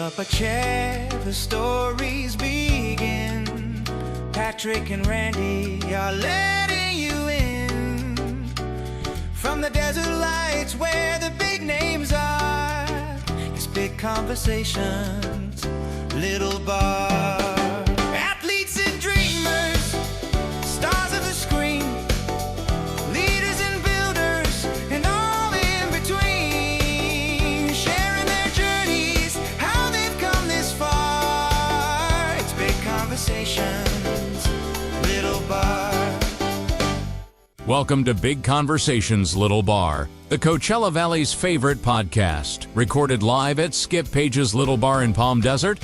up a chair, the stories begin. Patrick and Randy are letting you in. From the desert lights where the big names are, it's big conversations, little bar. Athletes and dreamers, stars of the screen, leaders and builders, and all in between, sharing their journeys, how they've come this far. It's big conversations, little bar. Welcome to Big Conversations, Little Bar, the Coachella Valley's favorite podcast, recorded live at Skip Page's Little Bar in Palm Desert.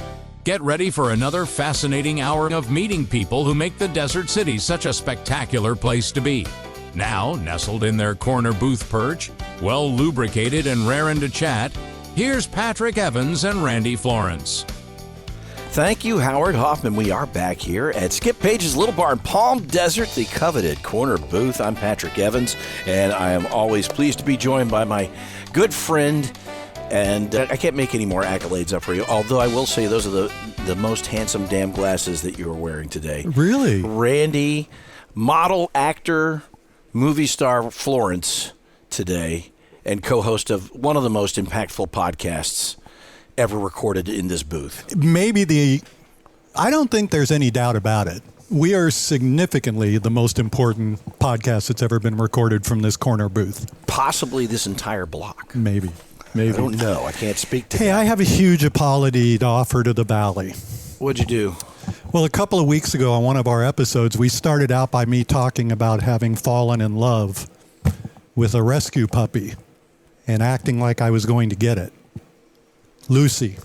Get ready for another fascinating hour of meeting people who make the desert city such a spectacular place to be. Now, nestled in their corner booth perch, well lubricated and raring to chat, here's Patrick Evans and Randy Florence. Thank you, Howard Hoffman. We are back here at Skip Page's Little Bar in Palm Desert, the coveted corner booth. I'm Patrick Evans, and I am always pleased to be joined by my good friend. And I can't make any more accolades up for you, although I will say those are the most handsome damn glasses that you are wearing today. Really? Randy, model, actor, movie star Florence today, and co-host of one of the most impactful podcasts ever recorded in this booth. I don't think there's any doubt about it. We are significantly the most important podcast that's ever been recorded from this corner booth. Possibly this entire block. Maybe. I don't know. I can't speak to Hey, that. I have a huge apology to offer to the Valley. What'd you do? Well, a couple of weeks ago on one of our episodes, we started out by me talking about having fallen in love with a rescue puppy and acting like I was going to get it. Lucy.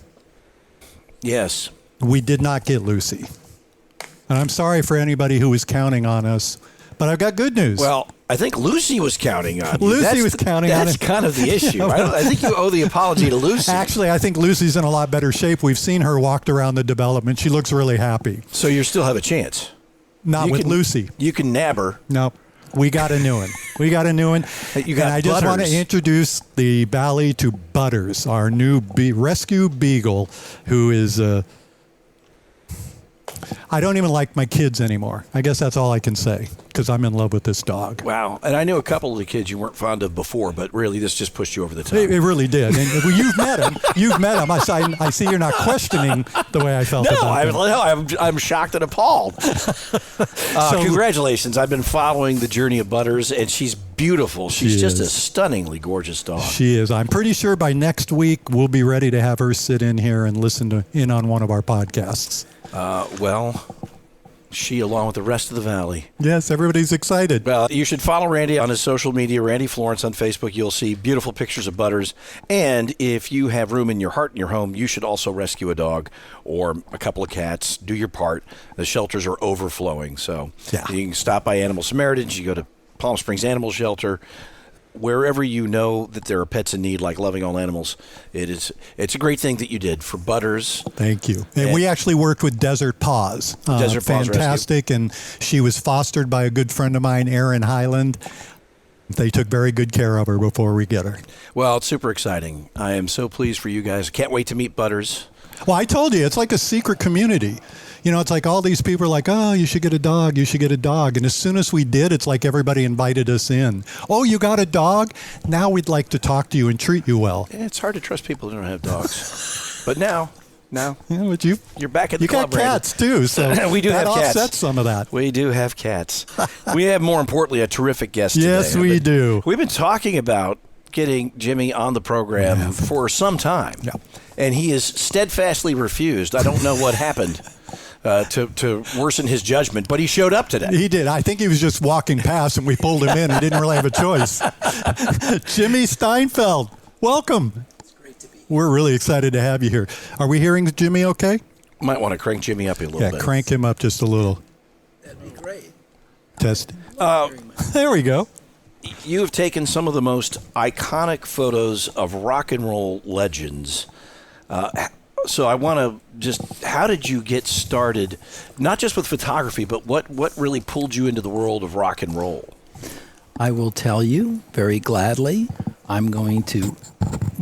Yes. We did not get Lucy. And I'm sorry for anybody who was counting on us, but I've got good news. Well, I think Lucy was counting on you. Lucy was counting on That's it. kind of the issue. I think you owe the apology to Lucy. Actually, I think Lucy's in a lot better shape. We've seen her walked around the development. She looks really happy. So you still have a chance. Not with Lucy. You can nab her. No, we got a new one. You got and I just want to Butters. introduce the Valley to Butters, our new rescue beagle, who is... I don't even like my kids anymore. I guess that's all I can say, because I'm in love with this dog. Wow. And I knew a couple of the kids you weren't fond of before, but really this just pushed you over the top. It really did. And you've met him. I see you're not questioning the way I felt about him. I'm shocked and appalled. Congratulations. I've been following the journey of Butters, and she's beautiful. She's just a stunningly gorgeous dog. She is. I'm pretty sure by next week we'll be ready to have her sit in here and listen in on one of our podcasts. Well, she along with the rest of the Valley. Yes, everybody's excited. Well, you should follow Randy on his social media, Randy Florence on Facebook. You'll see beautiful pictures of Butters. And if you have room in your heart and your home, you should also rescue a dog or a couple of cats. Do your part. The shelters are overflowing. So You can stop by Animal Samaritans. You go to Palm Springs Animal Shelter. Wherever you know that there are pets in need, like loving all animals, it's a great thing that you did for Butters. Thank you. And we actually worked with Desert Paws. Desert Paws fantastic, and she was fostered by a good friend of mine, Aaron Highland. They took very good care of her before we get her. Well, it's super exciting. I am so pleased for you guys. Can't wait to meet Butters. Well, I told you, it's like a secret community. You know, it's like all these people are like, oh, you should get a dog, you should get a dog. And as soon as we did, it's like everybody invited us in. Oh, you got a dog? Now we'd like to talk to you and treat you well. Yeah, it's hard to trust people who don't have dogs. But now, yeah, but you're back at the club, You got cats, too, so we do that have cats. offsets some of that. We do have cats. We have, more importantly, a terrific guest today. Yes, we do. We've been talking about getting Jimmy on the program for some time. Yeah. And he has steadfastly refused. I don't know what happened to worsen his judgment, but he showed up today. He did. I think he was just walking past and we pulled him in. He didn't really have a choice. Jimmy Steinfeldt, welcome. It's great to be here. We're really excited to have you here. Are we hearing Jimmy okay? Might want to crank Jimmy up a little bit. Yeah, crank him up just a little. That'd be great. Test. Very much. There we go. You have taken some of the most iconic photos of rock and roll legends. So I want to just, how did you get started, not just with photography, but what really pulled you into the world of rock and roll? I will tell you very gladly. I'm going to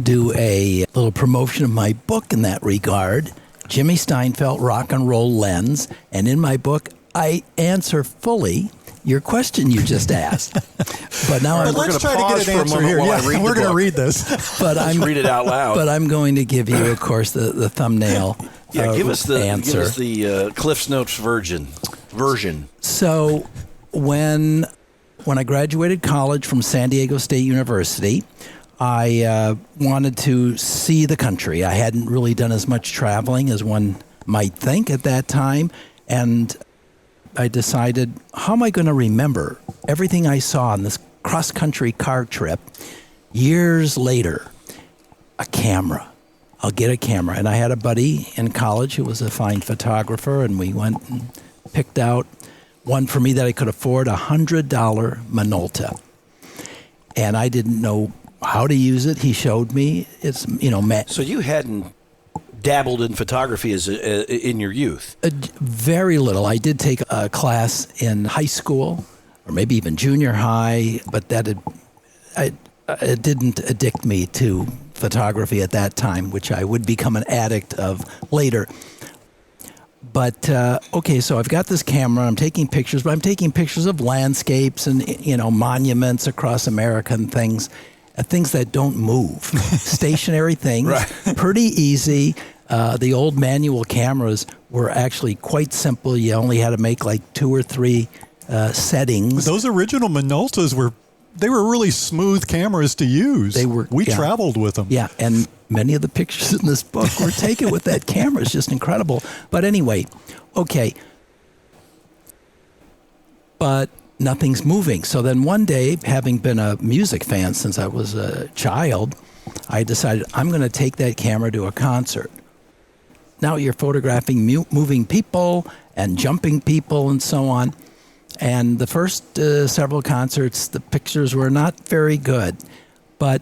do a little promotion of my book in that regard, Jimmy Steinfeldt, Rock and Roll Lens. And in my book, I answer fully your question you just asked. But now But I'm, we're let's gonna try to pause get for a an answer moment here. while I Yeah, read the we're going to book. read this. but I'm Read it out loud. But I'm going to give you, of course, the thumbnail Give us answer. the Cliff's Notes version. So when I graduated college from San Diego State University, I wanted to see the country. I hadn't really done as much traveling as one might think at that time, and I decided, how am I going to remember everything I saw on this cross-country car trip years later? A camera. I'll get a camera. And I had a buddy in college who was a fine photographer, and we went and picked out one for me that I could afford, $100 Minolta. And I didn't know how to use it. He showed me. It's, So you hadn't dabbled in photography in your youth? Very little. I did take a class in high school, or maybe even junior high, but it didn't addict me to photography at that time, which I would become an addict of later. But, okay, so I've got this camera. I'm taking pictures, but I'm taking pictures of landscapes and, monuments across America and things that don't move. Stationary things. Right. Pretty easy. The old manual cameras were actually quite simple. You only had to make like 2 or 3 settings. Those original Minoltas were really smooth cameras to use. We traveled with them. Yeah, and many of the pictures in this book were taken with that camera. It's just incredible. But anyway, okay. But nothing's moving. So then one day, having been a music fan since I was a child, I decided I'm going to take that camera to a concert. Now you're photographing moving people and jumping people and so on. And the first several concerts, the pictures were not very good. But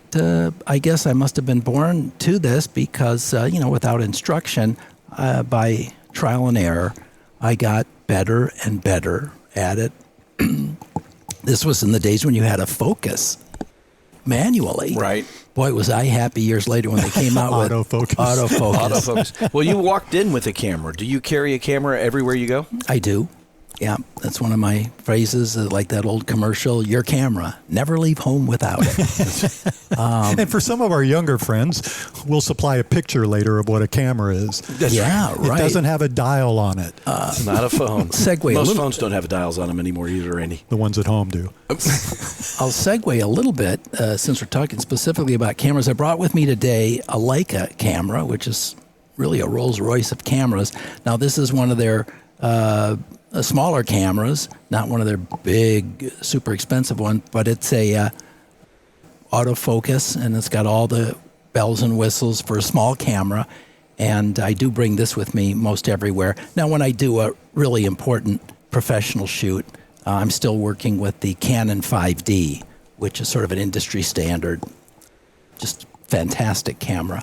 I guess I must have been born to this because, without instruction, by trial and error, I got better and better at it. This was in the days when you had to focus manually. Right. Boy, was I happy years later when they came out with Autofocus. Autofocus. Well, you walked in with a camera. Do you carry a camera everywhere you go? I do. Yeah, that's one of my phrases, like that old commercial, your camera, never leave home without it. And for some of our younger friends, we'll supply a picture later of what a camera is. Yeah, right. It doesn't have a dial on it. It's not a phone. Most phones don't have dials on them anymore either, Randy. The ones at home do. I'll segue a little bit, since we're talking specifically about cameras. I brought with me today a Leica camera, which is really a Rolls Royce of cameras. Now, this is one of their smaller cameras, not one of their big, super expensive ones, but it's a autofocus, and it's got all the bells and whistles for a small camera. And I do bring this with me most everywhere. Now, when I do a really important professional shoot, I'm still working with the Canon 5D, which is sort of an industry standard, just fantastic camera.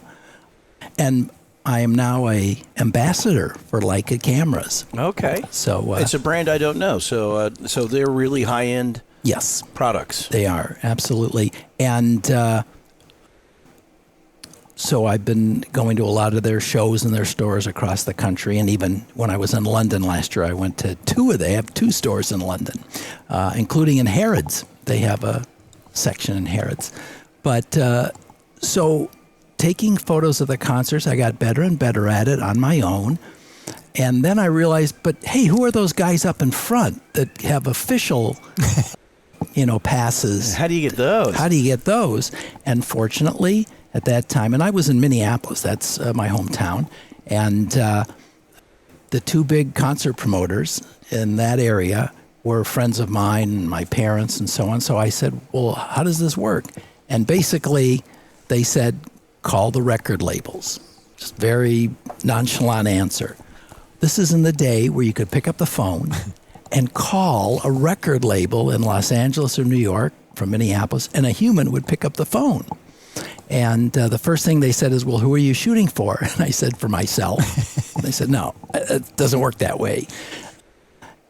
And I am now a ambassador for Leica cameras. Okay. So it's a brand I don't know. So they're really high-end yes, products. they are, absolutely. And so I've been going to a lot of their shows and their stores across the country. And even when I was in London last year, I went to they have 2 stores in London, including in Harrods. They have a section in Harrods. But so taking photos of the concerts, I got better and better at it on my own. And then I realized, but hey, who are those guys up in front that have official, passes? How do you get those? How do you get those? And fortunately, at that time, and I was in Minneapolis, that's my hometown, and the 2 big concert promoters in that area were friends of mine and my parents and so on. So I said, well, how does this work? And basically, they said, call the record labels. Just very nonchalant answer. This is in the day where you could pick up the phone and call a record label in Los Angeles or New York from Minneapolis, and a human would pick up the phone. And the first thing they said is, well, who are you shooting for? And I said, for myself. And they said, no, it doesn't work that way.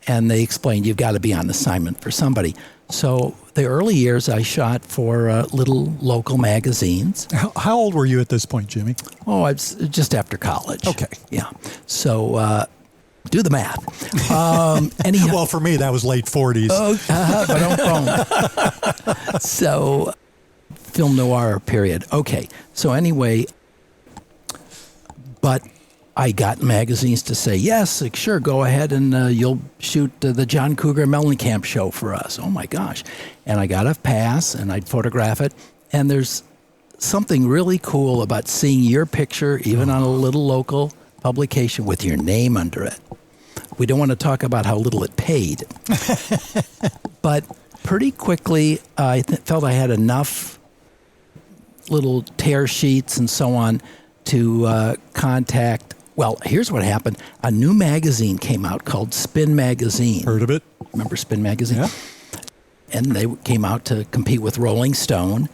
And they explained, you've got to be on assignment for somebody. So the early years I shot for little local magazines. How old were you at this point, Jimmy? Oh, I was just after college. Okay. Yeah. So do the math. Anyhow, Well, for me, that was late 40s. So film noir period. Okay. So anyway, but I got magazines to say, yes, like, sure, go ahead and you'll shoot the John Cougar Mellencamp show for us. Oh, my gosh. And I got a pass, and I'd photograph it. And there's something really cool about seeing your picture, even on a little local publication, with your name under it. We don't want to talk about how little it paid. But pretty quickly, I felt I had enough little tear sheets and so on to contact. Well, here's what happened. A new magazine came out called Spin Magazine. Heard of it? Remember Spin Magazine? Yeah. And they came out to compete with Rolling Stone.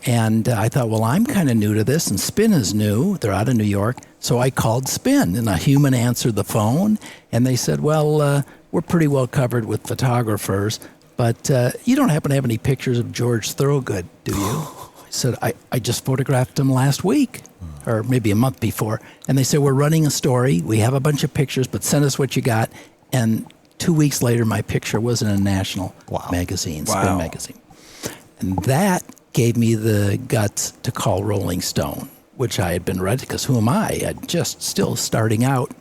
And I thought, well, I'm kind of new to this, and Spin is new. They're out of New York. So I called Spin, and a human answered the phone. And they said, well, we're pretty well covered with photographers, but you don't happen to have any pictures of George Thorogood, do you? I said, I just photographed him last week, or maybe a month before. And they said, we're running a story. We have a bunch of pictures, but send us what you got. And 2 weeks later, my picture was in a national magazine, Spin Magazine. And that gave me the guts to call Rolling Stone, which I had been ready, because who am I? I'm just still starting out.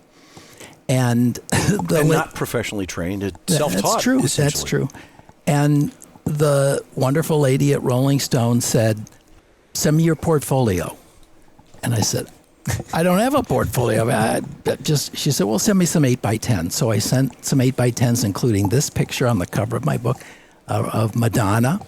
And not professionally trained, self-taught. That's true. That's true. And the wonderful lady at Rolling Stone said, send me your portfolio. And I said, I don't have a portfolio. She said, well, send me some 8x10. So I sent some 8x10s, including this picture on the cover of my book of Madonna,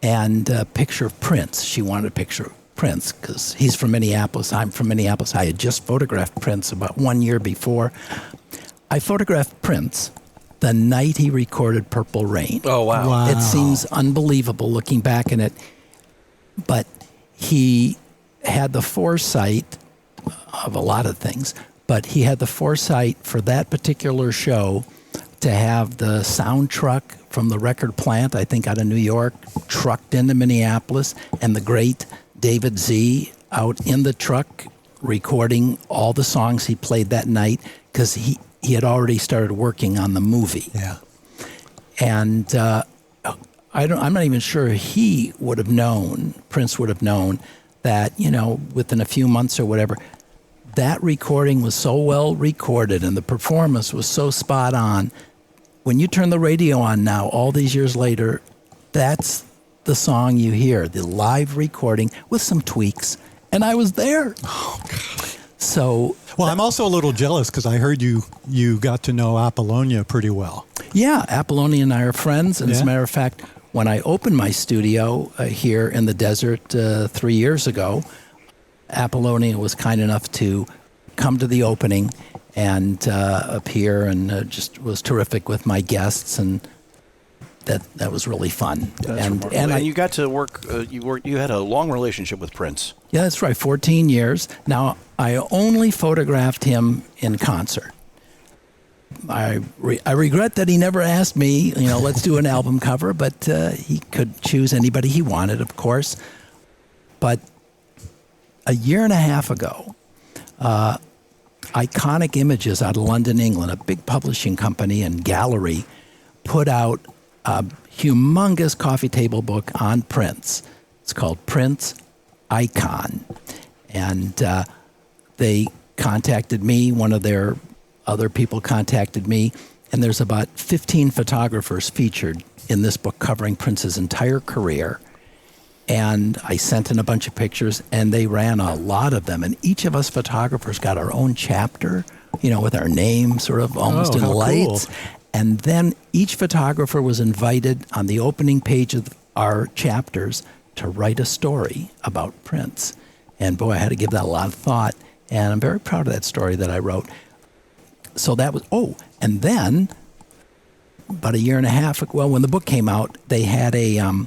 and a picture of Prince. She wanted a picture of Prince because he's from Minneapolis. I'm from Minneapolis. I had just photographed Prince about 1 year before. I photographed Prince the night he recorded Purple Rain. Oh, wow. It seems unbelievable looking back in it. But he had the foresight of a lot of things, but he had the foresight for that particular show to have the sound truck from the record plant, I think out of New York, trucked into Minneapolis, and the great David Z out in the truck recording all the songs he played that night, because he had already started working on the movie. Yeah. And I'm not even sure he would have known, Prince would have known, that, within a few months or whatever, that recording was so well recorded and the performance was so spot on. When you turn the radio on now, all these years later, that's the song you hear, the live recording with some tweaks. And I was there. Oh, God. So, well, I'm also a little jealous because I heard you got to know Apollonia pretty well. Yeah, Apollonia and I are friends. And as a matter of fact, when I opened my studio here in the desert 3 years ago, Apollonia was kind enough to come to the opening and appear, and just was terrific with my guests, and that was really fun. And you got to work. You had a long relationship with Prince. Yeah, that's right. 14 years. Now, I only photographed him in concert. I regret that he never asked me, let's do an album cover, but he could choose anybody he wanted, of course. But a year and a half ago, Iconic Images out of London, England, a big publishing company and gallery, put out a humongous coffee table book on Prince. It's called Prince Icon. And they contacted me. One of their other people contacted me. And there's about 15 photographers featured in this book covering Prince's entire career. And I sent in a bunch of pictures, and they ran a lot of them. And each of us photographers got our own chapter, with our name sort of almost in lights. Cool. And then each photographer was invited on the opening page of our chapters to write a story about Prince. And boy, I had to give that a lot of thought. And I'm very proud of that story that I wrote. So that was, and then about a year and a half ago, when the book came out, they had a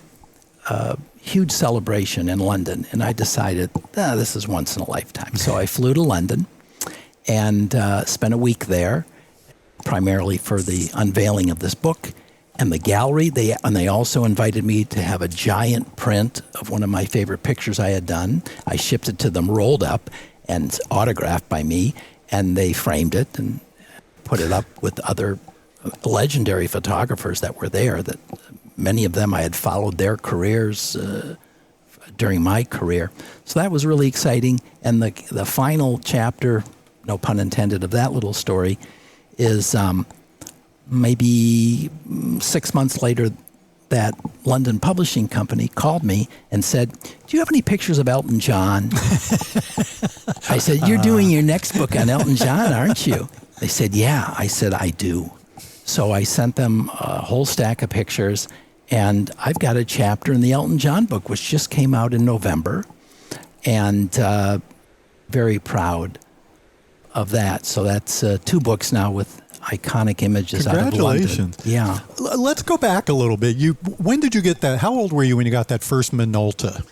huge celebration in London, and I decided, this is once in a lifetime. So I flew to London and spent a week there. primarily for the unveiling of this book and the gallery. They also invited me to have a giant print of one of my favorite pictures I had done. I shipped it to them rolled up and autographed by me, and they framed it and put it up with other legendary photographers that were there. That many of them I had followed their careers during my career. So that was really exciting. And the final chapter, no pun intended, of that little story is maybe 6 months later, that London publishing company called me and said, "Do you have any pictures of Elton John?" I said, "You're doing your next book on Elton John, aren't you?" They said, "Yeah." I said, "I do." So I sent them a whole stack of pictures, and I've got a chapter in the Elton John book, which just came out in November, and very proud of that. So that's 2 books now with iconic images out of London. Congratulations. Yeah. Let's go back a little bit. When did you get that? How old were you when you got that first Minolta?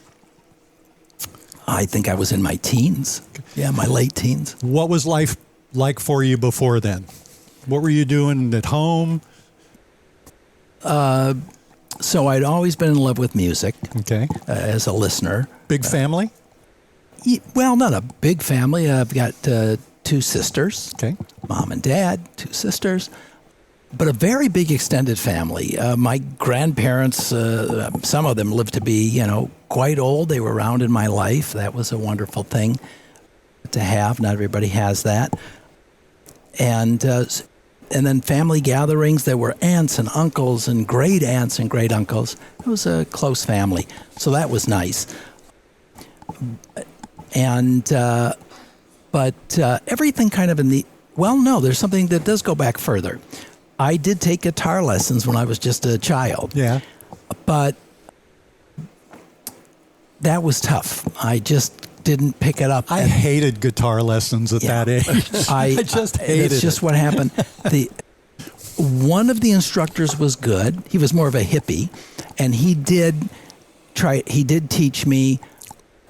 I think I was in my teens. Yeah, my late teens. What was life like for you before then? What were you doing at home? So I'd always been in love with music. Okay. As a listener. Big family? Well, not a big family. I've got 2 sisters. Okay. Mom and dad, 2 sisters. But a very big extended family. My grandparents, some of them lived to be, quite old. They were around in my life. That was a wonderful thing to have. Not everybody has that. And then family gatherings. There were aunts and uncles and great aunts and great uncles. It was a close family. So that was nice. And but everything kind of there's something that does go back further. I did take guitar lessons when I was just a child. Yeah. But that was tough. I just didn't pick it up. I hated guitar lessons at that age. I just hated it. It's just what happened. One of the instructors was good. He was more of a hippie, and he did teach me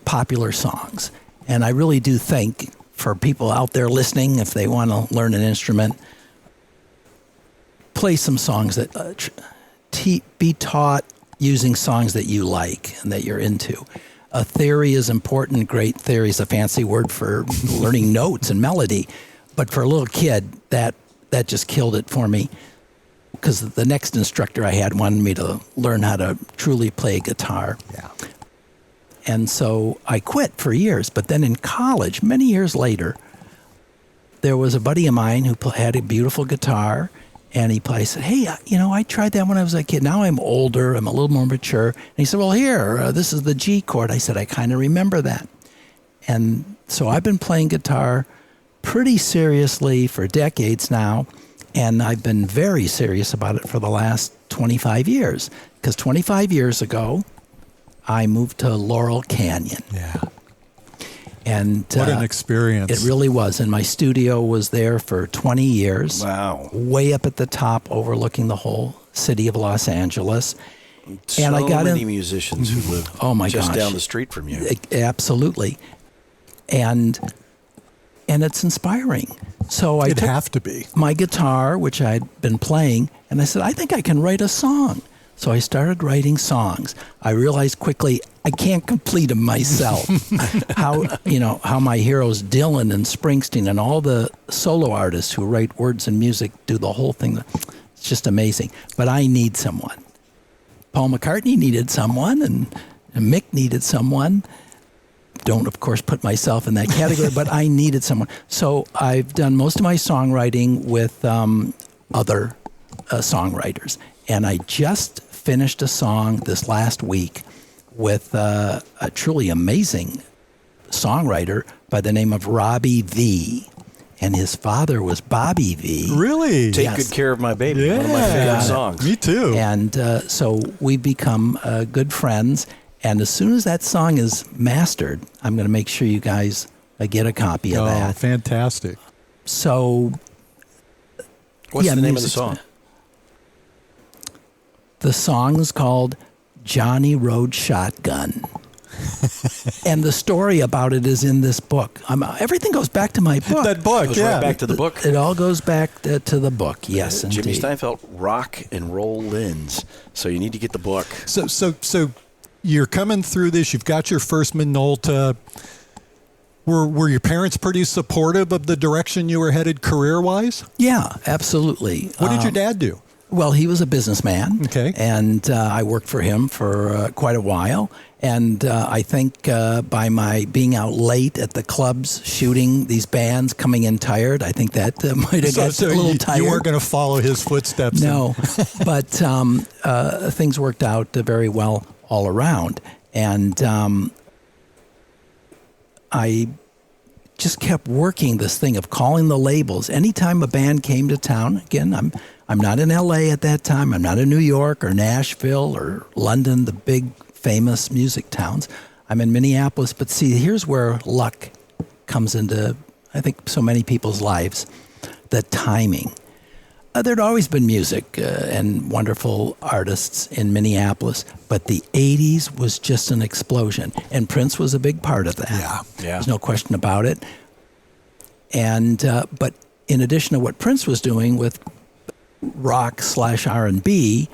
popular songs. And I really do think for people out there listening, if they want to learn an instrument, play some songs that be taught using songs that you like and that you're into. A theory is important. Great theory is a fancy word for learning notes and melody. But for a little kid, that just killed it for me, because the next instructor I had wanted me to learn how to truly play guitar. Yeah. And so I quit for years. But then in college, many years later, there was a buddy of mine who had a beautiful guitar, and I said, "Hey, I tried that when I was a kid. Now I'm older. I'm a little more mature." And he said, "Well, here, this is the G chord." I said, "I kind of remember that." And so I've been playing guitar pretty seriously for decades now, and I've been very serious about it for the last 25 years. Because 25 years ago, I moved to Laurel Canyon. Yeah. And what an experience. It really was. And my studio was there for 20 years. Wow. Way up at the top, overlooking the whole city of Los Angeles. So and I got many musicians who live just down the street from you. Absolutely. And it's inspiring. So I took have to be. my guitar, which I'd been playing, and I said, I think I can write a song. So I started writing songs. I realized quickly I can't complete them myself. How my heroes Dylan and Springsteen and all the solo artists who write words and music do the whole thing. It's just amazing. But I need someone. Paul McCartney needed someone, and Mick needed someone. Don't, of course, put myself in that category, but I needed someone. So I've done most of my songwriting with other songwriters. And I just finished a song this last week with a truly amazing songwriter by the name of Robbie V. And his father was Bobby V. Really? Take Good Care of My Baby. Yeah. One of my favorite songs. Me too. And so we've become good friends. And as soon as that song is mastered, I'm going to make sure you guys get a copy of that. Fantastic. So, What's the name of the song? The song is called Johnny Rode Shotgun. And the story about it is in this book. Everything goes back to my book. That book, Goes yeah. right back to the book. It all goes back to the book. Yes, indeed. Jimmy Steinfeldt, Rock and Roll Lens. So you need to get the book. So you're coming through this. You've got your first Minolta. Were your parents pretty supportive of the direction you were headed career-wise? Yeah, absolutely. What did your dad do? Well, he was a businessman. Okay. And I worked for him for quite a while. And I think by my being out late at the clubs shooting these bands, coming in tired, I think that might have got a little tired. You weren't going to follow his footsteps. No, but things worked out very well all around. And I just kept working this thing of calling the labels. Anytime a band came to town, again, I'm not in L.A. at that time. I'm not in New York or Nashville or London, the big famous music towns. I'm in Minneapolis. But see, here's where luck comes into, I think, so many people's lives, the timing. There'd always been music and wonderful artists in Minneapolis, but the 80s was just an explosion. And Prince was a big part of that. Yeah. There's no question about it. And but in addition to what Prince was doing with rock/R&B,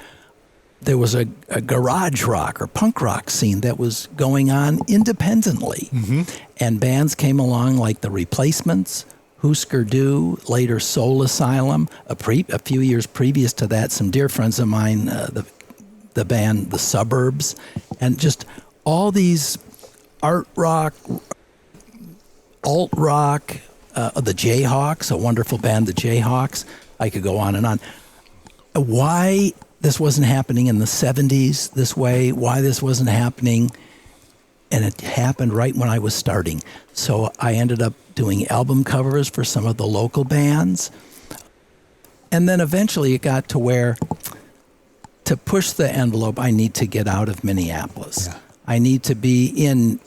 there was a garage rock or punk rock scene that was going on independently. Mm-hmm. And bands came along like The Replacements, Husker Du, later Soul Asylum. A few years previous to that, some dear friends of mine, the band The Suburbs, and just all these art rock, alt rock, the Jayhawks, a wonderful band, the Jayhawks. I could go on and on. Why this wasn't happening in the 70s this way, why this wasn't happening, and it happened right when I was starting. So I ended up doing album covers for some of the local bands. And then eventually it got to where, to push the envelope, I need to get out of Minneapolis. Yeah. I need to be in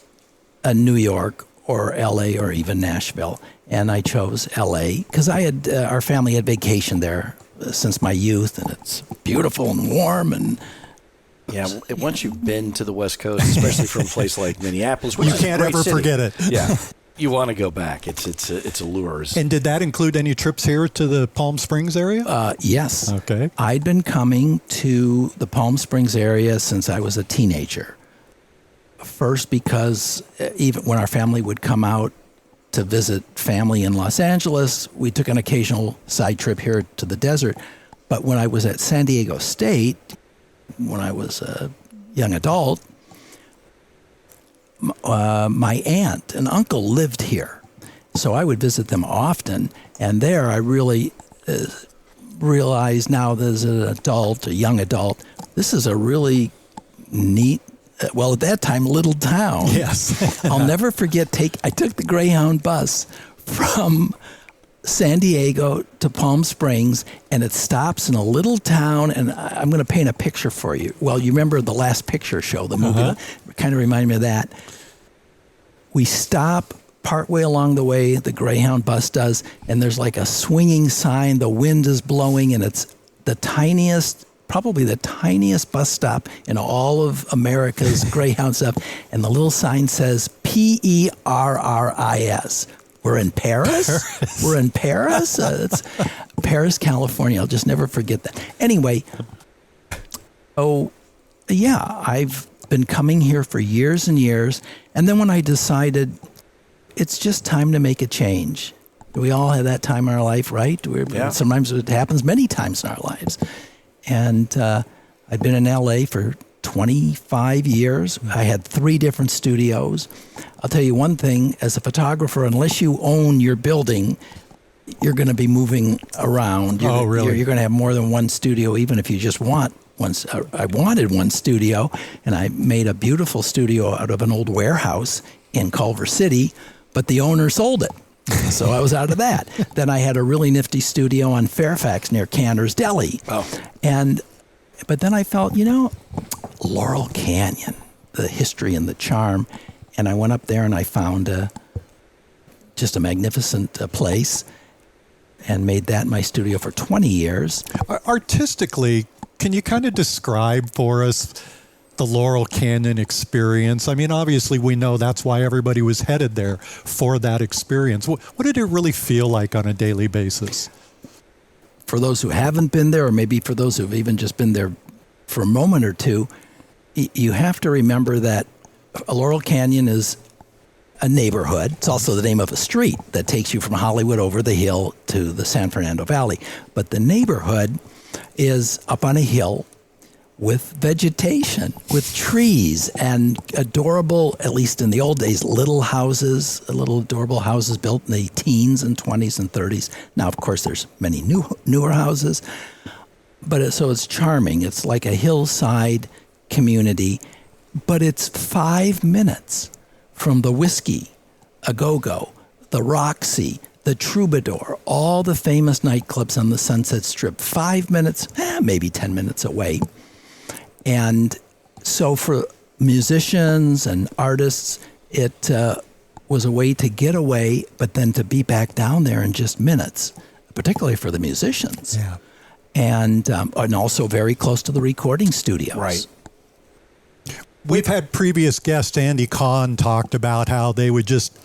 New York or L.A. or even Nashville. And I chose L.A. because our family had vacationed there since my youth, and it's beautiful and warm and... Yeah, once you've been to the West Coast, especially from a place like Minneapolis, which you can't ever forget it. Yeah, you want to go back. It's allures. And did that include any trips here to the Palm Springs area? Yes. Okay. I'd been coming to the Palm Springs area since I was a teenager. First, because even when our family would come out to visit family in Los Angeles, we took an occasional side trip here to the desert. But when I was at San Diego State, when I was a young adult, my aunt and uncle lived here. So I would visit them often. And there I really realized now that as an adult, a young adult, this is a really neat, well, at that time, little town. Yes. I'll never forget, I took the Greyhound bus from San Diego to Palm Springs, and it stops in a little town, and I'm going to paint a picture for you. Well, you remember the Last Picture Show, the movie, kind of reminded me of that. We stop partway along the way, the Greyhound bus does, and there's like a swinging sign, the wind is blowing, and it's probably the tiniest bus stop in all of America's Greyhound stuff, and the little sign says Perris. We're in Paris? We're in Paris? It's Paris, California. I'll just never forget that. Anyway, I've been coming here for years and years. And then when I decided it's just time to make a change. We all have that time in our life, right? Sometimes it happens many times in our lives. And I'd been in L.A. for 25 years. I had 3 different studios. I'll tell you one thing, as a photographer, unless you own your building, you're going to be moving around. Really? You're going to have more than one studio, even if you just want one. I wanted one studio, and I made a beautiful studio out of an old warehouse in Culver City, but the owner sold it. So I was out of that. Then I had a really nifty studio on Fairfax near Cantor's Deli. Oh. But then I felt, Laurel Canyon, the history and the charm. And I went up there and I found just a magnificent place and made that my studio for 20 years. Artistically, can you kind of describe for us the Laurel Canyon experience? I mean, obviously we know that's why everybody was headed there, for that experience. What did it really feel like on a daily basis? For those who haven't been there, or maybe for those who've even just been there for a moment or two, you have to remember that Laurel Canyon is a neighborhood. It's also the name of a street that takes you from Hollywood over the hill to the San Fernando Valley. But the neighborhood is up on a hill with vegetation, with trees, and adorable, at least in the old days, little adorable houses built in the teens and 20s and 30s. Now, of course, there's many newer houses, but so it's charming. It's like a hillside community, but it's 5 minutes from the Whiskey, A Go-Go, the Roxy, the Troubadour, all the famous nightclubs on the Sunset Strip. 5 minutes, maybe 10 minutes away. And so for musicians and artists, it was a way to get away, but then to be back down there in just minutes, particularly for the musicians. Yeah. And also very close to the recording studios. Right. We've had previous guest Andy Kahn talked about how they would just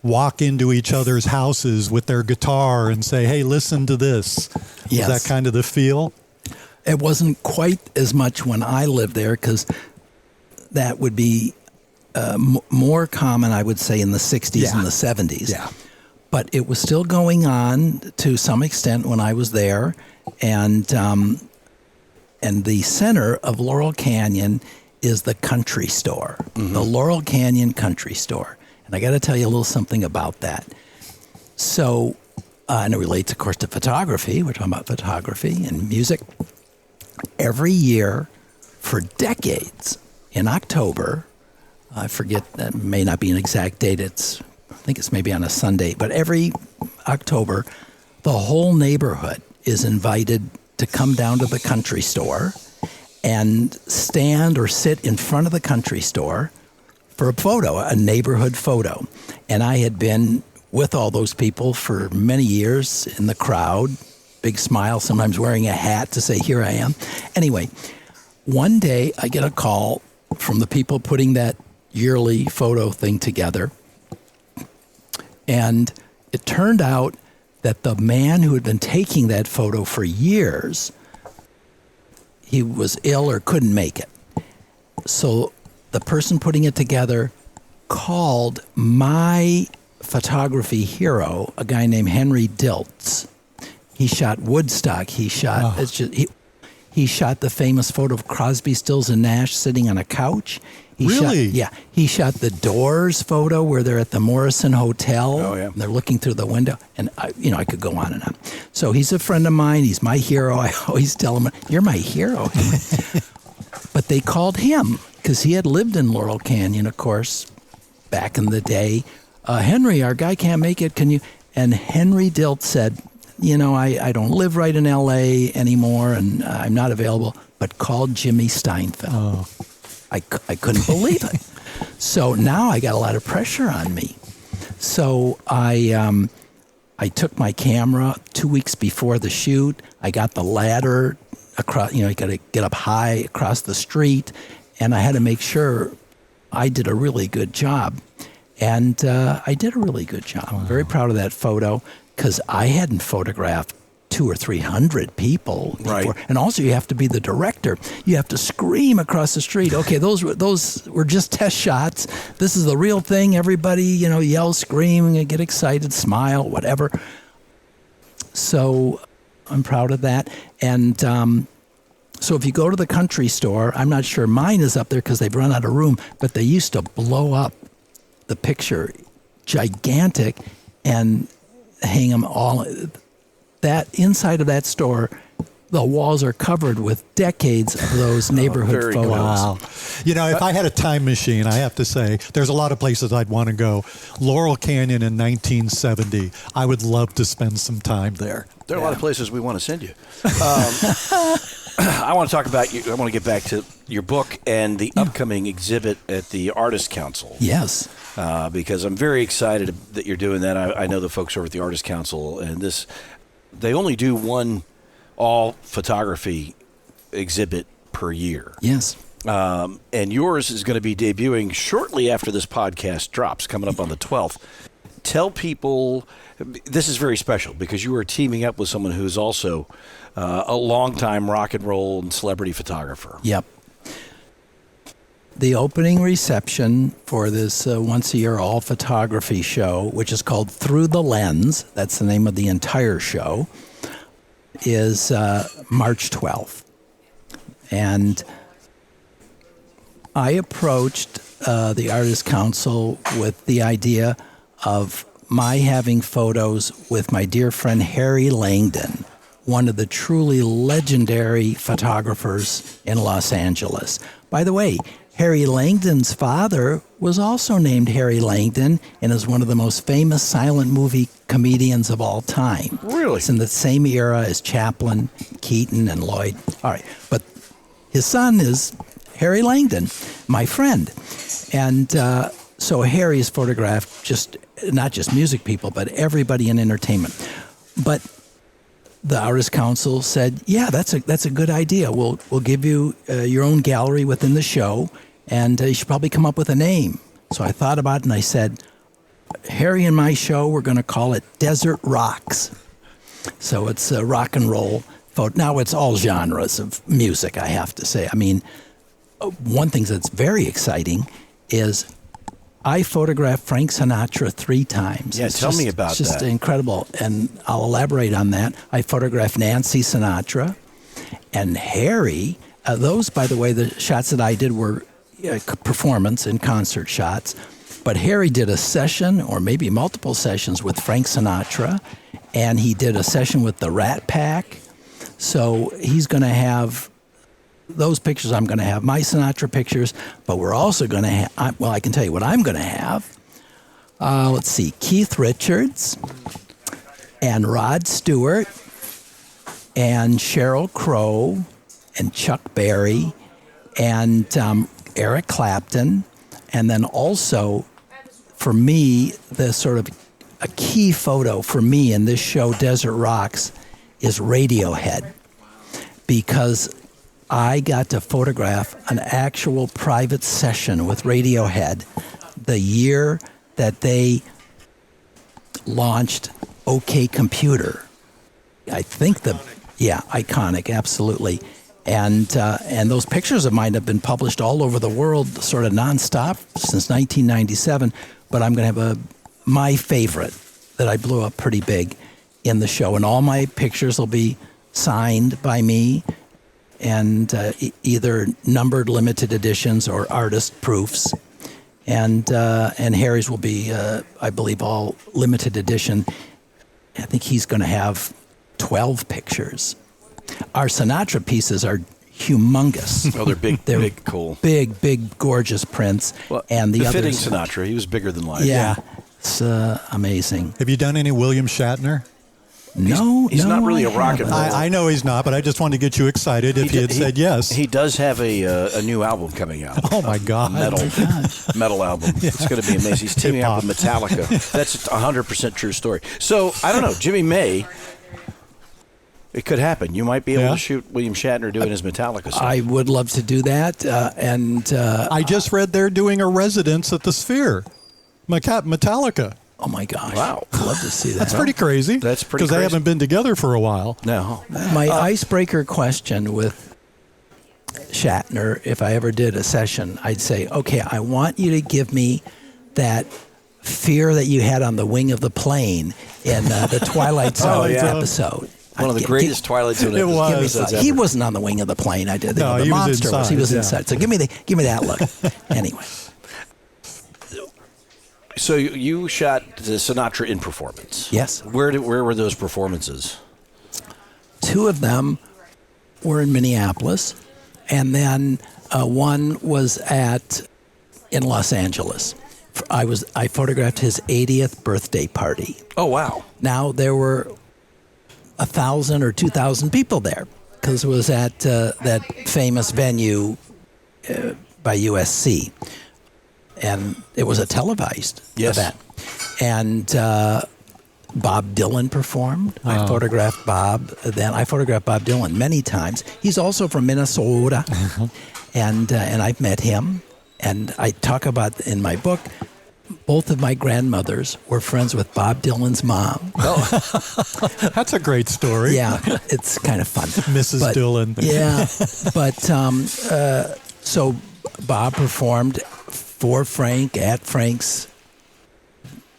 walk into each other's houses with their guitar and say, hey, listen to this. Yes. Was that kind of the feel? It wasn't quite as much when I lived there, because that would be more common, I would say, in the 60s and the 70s. Yeah. But it was still going on to some extent when I was there. And the center of Laurel Canyon is the country store, the Laurel Canyon Country Store. And I got to tell you a little something about that. So, and it relates, of course, to photography. We're talking about photography and music. Every year for decades in October, I forget, that may not be an exact date, I think it's maybe on a Sunday, but every October, the whole neighborhood is invited to come down to the country store and stand or sit in front of the country store for a photo, a neighborhood photo. And I had been with all those people for many years in the crowd, big smile, sometimes wearing a hat to say, here I am. Anyway, one day I get a call from the people putting that yearly photo thing together. And it turned out that the man who had been taking that photo for years, he was ill or couldn't make it. So the person putting it together called my photography hero, a guy named Henry Diltz. He shot Woodstock. He shot he shot the famous photo of Crosby, Stills, and Nash sitting on a couch. Really? He shot the Doors photo where they're at the Morrison Hotel. Oh, yeah. And they're looking through the window. And, I could go on and on. So he's a friend of mine. He's my hero. I always tell him, you're my hero. But they called him because he had lived in Laurel Canyon, of course, back in the day. Henry, our guy can't make it. Can you? And Henry Diltz said, I don't live right in L.A. anymore, and I'm not available, but called Jimmy Steinfeldt. Oh. I couldn't believe it. So now I got a lot of pressure on me. So I took my camera 2 weeks before the shoot. I got the ladder across, you got to get up high across the street, and I had to make sure I did a really good job. And I did a really good job. I'm very proud of that photo because I hadn't photographed 200 or 300 people before. Right. And also you have to be the director. You have to scream across the street, okay, those were just test shots. This is the real thing. Everybody, yell, scream, get excited, smile, whatever. So I'm proud of that. And so if you go to the country store, I'm not sure mine is up there because they've run out of room, but they used to blow up the picture gigantic and hang them all. That inside of that store, the walls are covered with decades of those neighborhood photos. Wow. If I had a time machine, I have to say, there's a lot of places I'd want to go. Laurel Canyon in 1970, I would love to spend some time there. There are a lot of places we want to send you. I want to talk about you. I want to get back to your book and the upcoming exhibit at the Artist Council. Yes. Because I'm very excited that you're doing that. I know the folks over at the Artist Council, and they only do one all photography exhibit per year. Yes. and yours is going to be debuting shortly after this podcast drops, coming up on the 12th. Tell people, this is very special because you are teaming up with someone who's also a longtime rock and roll and celebrity photographer. Yep. The opening reception for this once-a-year all-photography show, which is called Through the Lens, that's the name of the entire show, is March 12th. And I approached the Artists Council with the idea of my having photos with my dear friend Harry Langdon, one of the truly legendary photographers in Los Angeles. By the way, Harry Langdon's father was also named Harry Langdon and is one of the most famous silent movie comedians of all time. Really? It's in the same era as Chaplin, Keaton, and Lloyd. All right, but his son is Harry Langdon, my friend. And so Harry has photographed not just music people, but everybody in entertainment. But the Artists Council said, yeah, that's a good idea. We'll give you your own gallery within the show, and you should probably come up with a name. So I thought about it, and I said, Harry and my show, we're going to call it Desert Rocks. So it's rock and roll. Now it's all genres of music, I have to say. I mean, one thing that's very exciting is I photographed Frank Sinatra 3 times. Yeah, tell me about that. It's just incredible, and I'll elaborate on that. I photographed Nancy Sinatra and Harry. Those, by the way, the shots that I did were performance and concert shots. But Harry did a session, or maybe multiple sessions, with Frank Sinatra, and he did a session with the Rat Pack. So he's going to have those pictures. I'm going to have my Sinatra pictures, but we're also going to have, well, I can tell you what I'm going to have. Let's see, Keith Richards and Rod Stewart and Sheryl Crow and Chuck Berry and Eric Clapton. And then also, for me, the sort of a key photo for me in this show, Desert Rocks, is Radiohead, because I got to photograph an actual private session with Radiohead the year that they launched OK Computer. I think iconic, absolutely. And those pictures of mine have been published all over the world, sort of nonstop since 1997. But I'm going to have my favorite that I blew up pretty big in the show, and all my pictures will be signed by me, and either numbered limited editions or artist proofs. And Harry's will be, I believe, all limited edition. I think he's going to have 12 pictures. Our Sinatra pieces are humongous. Oh, they're big, big, cool. Big, gorgeous prints. Well, and the fitting others, Sinatra, he was bigger than life. Yeah, it's amazing. Have you done any William Shatner? No, he's not really I a rock and haven't. roll. I know he's not, but I just wanted to get you excited if you had said yes. He does have a new album coming out. Oh, my God. Metal album. It's going to be amazing. He's teaming up with Metallica. That's a 100% true story. So, I don't know, Jimmy May, it could happen. You might be able to shoot William Shatner doing his Metallica song. I would love to do that. I just read they're doing a residence at the Sphere. Metallica. Oh, my gosh. Wow. I'd love to see that. That's pretty crazy. That's pretty crazy. Because they haven't been together for a while. No. My icebreaker question with Shatner, if I ever did a session, I'd say, okay, I want you to give me that fear that you had on the wing of the plane in the Twilight Zone episode. One of the greatest Twilight Zone episodes ever. He wasn't on the wing of the plane. I did. The he was monster inside. He was inside. So give me that look. Anyway. So you shot the Sinatra in performance. Yes. Where were those performances? 2 of them were in Minneapolis, and then one was in Los Angeles. I photographed his 80th birthday party. Oh, wow. Now there were 1,000 or 2,000 people there because it was at that famous venue by USC. And it was a televised event. And Bob Dylan performed. I photographed Bob. Then I photographed Bob Dylan many times. He's also from Minnesota, and I've met him. And I talk about in my book, both of my grandmothers were friends with Bob Dylan's mom. That's a great story. Yeah, it's kind of fun. Mrs. Dylan. Yeah, but so Bob performed for Frank at Frank's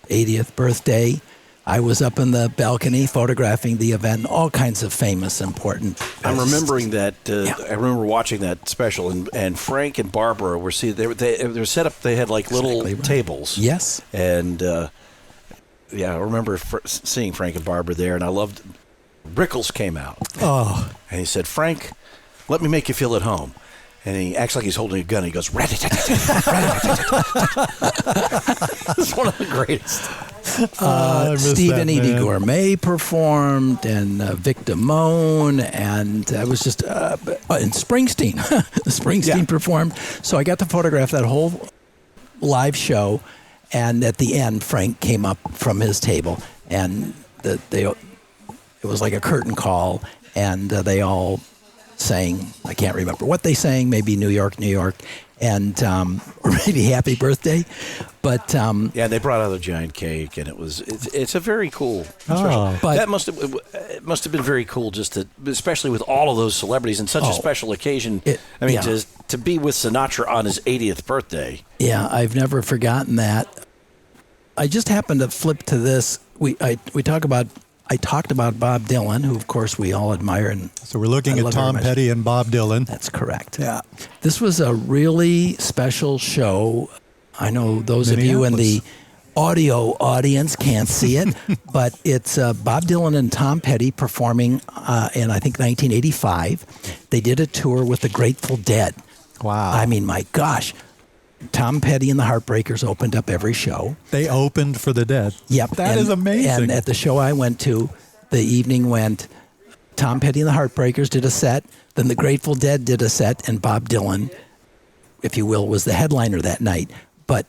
80th birthday. I was up in the balcony photographing the event, all kinds of famous, important. I'm remembering that. I remember watching that special, and Frank and Barbara were they were set up. They had like little tables. Yes. And I remember seeing Frank and Barbara there, and I loved. Rickles came out. Oh. And he said, "Frank, let me make you feel at home." And he acts like he's holding a gun. He goes, "Rat-a-tat-tat, rat-a-tat-tat." It's one of the greatest. Stephen Edie Gourmet performed, and Vic Damone, and it was just and Springsteen. Springsteen performed. So I got to photograph that whole live show, and at the end, Frank came up from his table, and it was like a curtain call, and they all sang, I can't remember what they sang, maybe New York, New York, and or maybe Happy Birthday, but they brought out a giant cake, and it's a very cool Oh. But that must have been very cool, just to, especially with all of those celebrities and such a special occasion. To be with Sinatra on his 80th birthday. Yeah, I've never forgotten that. I just happened to flip to this. I talked about Bob Dylan, who of course we all admire, and So we're looking I at love Tom very much. Petty and Bob Dylan. That's correct. Yeah. This was a really special show. I know those of you in the audio audience can't see it, but it's Bob Dylan and Tom Petty performing in, I think, 1985. They did a tour with the Grateful Dead. Wow. I mean, my gosh. Tom Petty and the Heartbreakers opened up every show. They opened for the Dead. Yep. That is amazing. And at the show I went to, the evening went Tom Petty and the Heartbreakers did a set, then the Grateful Dead did a set, and Bob Dylan, if you will, was the headliner that night. But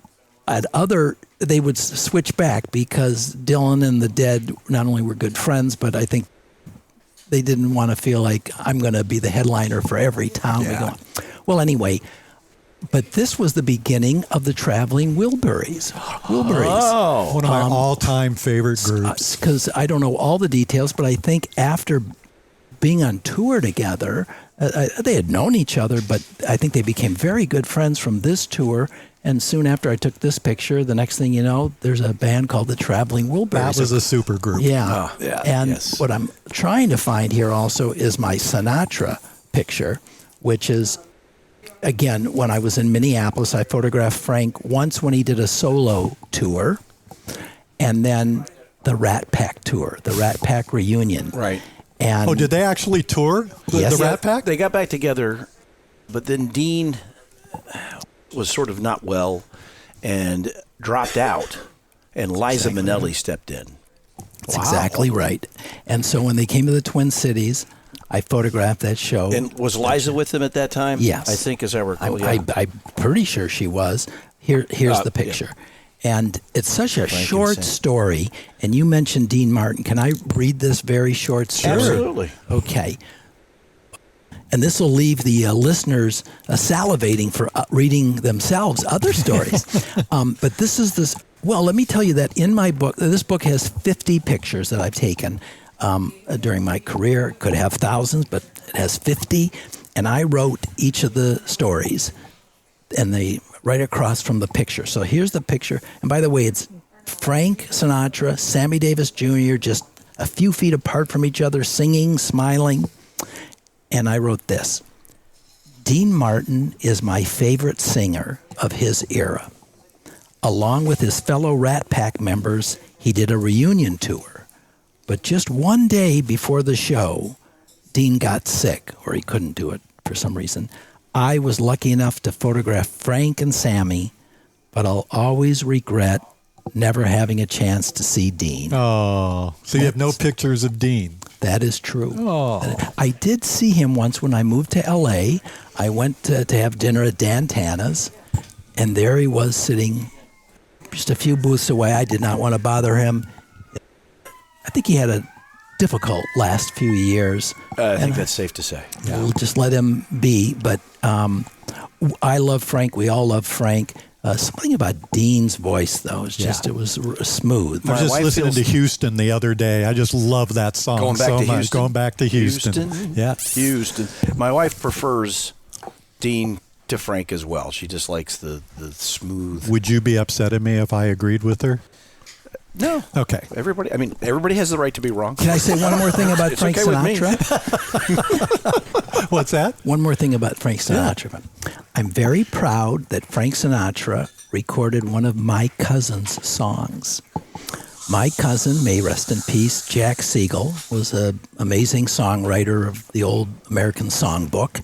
they would switch back because Dylan and the Dead not only were good friends, but I think they didn't want to feel like I'm going to be the headliner for every town we go on. Well, anyway, but this was the beginning of the Traveling Wilburys. Oh, One of my all-time favorite groups. Because I don't know all the details, but I think after being on tour together, they had known each other, but I think they became very good friends from this tour. And soon after I took this picture, the next thing you know, there's a band called the Traveling Wilburys. That was a super group. Yeah. And yes. what I'm trying to find here also is my Sinatra picture, which is, again, when I was in Minneapolis, I photographed Frank once when he did a solo tour, and then the Rat Pack tour, the Rat Pack reunion. Right. And Did they actually tour Yes. the Rat Pack? They got back together, but then Dean was sort of not well and dropped out, and Liza Minnelli stepped in. That's exactly right. And so when they came to the Twin Cities, I photographed that show. And was Liza with them at that time? Yes. I think, as I recall. I'm pretty sure she was. Here's the picture. Yeah. And it's such a short story. And you mentioned Dean Martin. Can I read this very short story? Absolutely. Okay. And this will leave the listeners salivating for reading themselves other stories. But this is this. Well, let me tell you that in my book, this book has 50 pictures that I've taken during my career. It could have thousands, but it has 50. And I wrote each of the stories, and they right across from the picture. So here's the picture. And by the way, it's Frank Sinatra, Sammy Davis Jr., just a few feet apart from each other, singing, smiling. And I wrote this: Dean Martin is my favorite singer of his era. Along with his fellow Rat Pack members, he did a reunion tour. But just one day before the show, Dean got sick, or he couldn't do it for some reason. I was lucky enough to photograph Frank and Sammy, but I'll always regret never having a chance to see Dean. Oh, so you have no pictures of Dean. That is true. Oh. I did see him once when I moved to L.A. I went to have dinner at Dan Tana's, and there he was sitting just a few booths away. I did not want to bother him. I think he had a difficult last few years. I think that's safe to say. We'll just let him be. But I love Frank. We all love Frank. Something about Dean's voice, though, it was smooth. I was just listening to Houston the other day. I just love that song Going back so to much. Houston? Going back to Houston. Yeah. Houston. My wife prefers Dean to Frank as well. She just likes the smooth. Would you be upset at me if I agreed with her? No. Okay. Everybody has the right to be wrong. Can I say one more thing about It's Frank okay with me. Sinatra? What's that? One more thing about Frank Sinatra. I'm very proud that Frank Sinatra recorded one of my cousin's songs. My cousin, may rest in peace, Jack Siegel, was an amazing songwriter of the old American songbook.